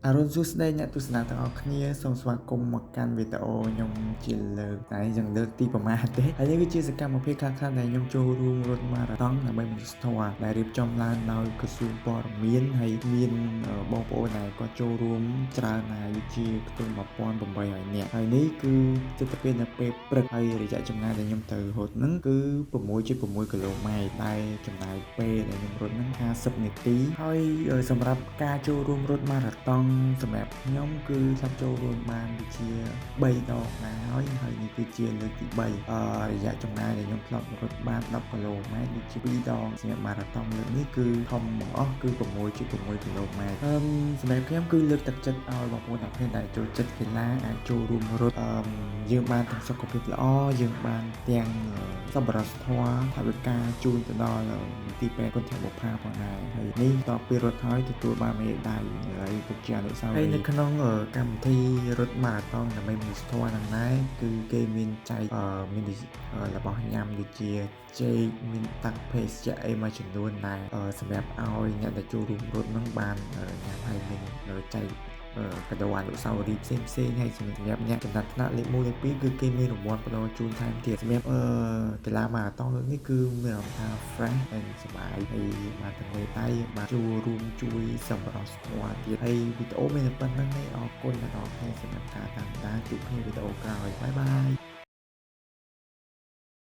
អរុនសួស្តីអ្នកទស្សនាទាំងអស់គ្នាសូមស្វាគមន៍មកកាន់វីដេអូខ្ញុំជាលើកតែយ៉ាងលើកទីប្រមាណទេហើយនេះគឺជាសកម្មភាពខ្លះៗដែលខ្ញុំចូលរួមរត់ម៉ារ៉ាតុងដើម្បីមនុស្សធម៌ដែលរៀបចំឡើងដោយក្រសួងព័ត៌មានហើយមានបងប្អូនដែលគាត់ចូលរួមច្រើនហើយដូចជាខ្ទង់ 1800 នាក់ហើយនេះគឺទិដ្ឋភាពនៅពេលព្រឹកហើយរយៈចម្ងាយដែលខ្ញុំទៅរត់ហ្នឹងគឺ6.6 គីឡូម៉ែត្រដែលចំណាយពេលដែលខ្ញុំរត់ហ្នឹង50នាទីហើយសម្រាប់ការចូលរួមរត់ម៉ារ៉ាតុងសម្រាប់ខ្ញុំគឺសាប់ចូលរួមបានដូចជា3ដងហើយនេះគឺជាលើកទី3រយៈចម្ងាយដែលខ្ញុំធ្លាប់រត់បាន10គីឡូម៉ែត្រដូចជា2ដងសម្រាប់ម៉ារ៉ាតុងលើកនេះគឺធំបង្អស់គឺ6.6 គីឡូម៉ែត្រសម្រាប់ខ្ញុំគឺលើកទឹកចិត្តឲ្យបងប្អូនទាំងគ្នាដែលចូលចិត្តកីឡាអាចចូលរួមរត់យើងបានទាំងសុខភាពល្អយើងបានទាំងសប្បុរសធម៌ថវិកាជូនទៅដល់ទីពេទ្យគុណធបុប្ផាផងដែរហើយនេះតទៅពេលរត់ហើយទទួលបានមេដាយហើយទុកជាអនុស្សាវរីយ៍ហើយនៅក្នុងកម្មវិធីរត់ម៉ារ៉ាតុងដើម្បីមនុស្សធម៌ហ្នឹងដែរគឺគេមានចែកមានរបស់ញ៉ាំដូចជាចេកមានតាក់ភេសជ្ជៈអីមួយចំនួនដែរសម្រាប់ឲ្យអ្នកដែលចូលរួមរត់ហ្នឹងបានញ៉ាំហើយមានចែកកដោអនុស្សាវរីយ៍ផ្សេងហើយសម្រាប់អ្នកចំណាត់ថ្នាក់លេខ1លេខ2គឺគេមានរង្វាន់ផ្ដល់ជូនថែមទៀតសម្រាប់កីឡាម៉ារ៉ាតុងលើកនេះគឺមានអារម្មណ៍ថា fresh and សប្បាយហើយបានទាំងមេដៃបានចូលរួមជួយសម្រាប់ស្គាល់ទៀតហើយវីដេអូមានតែប៉ុណ្្នឹងទេអរគុណអ្នកនរគ្នាសម្រាប់ការតាមដានជួបគ្នាវីដេអូក្រោយបាយបាយ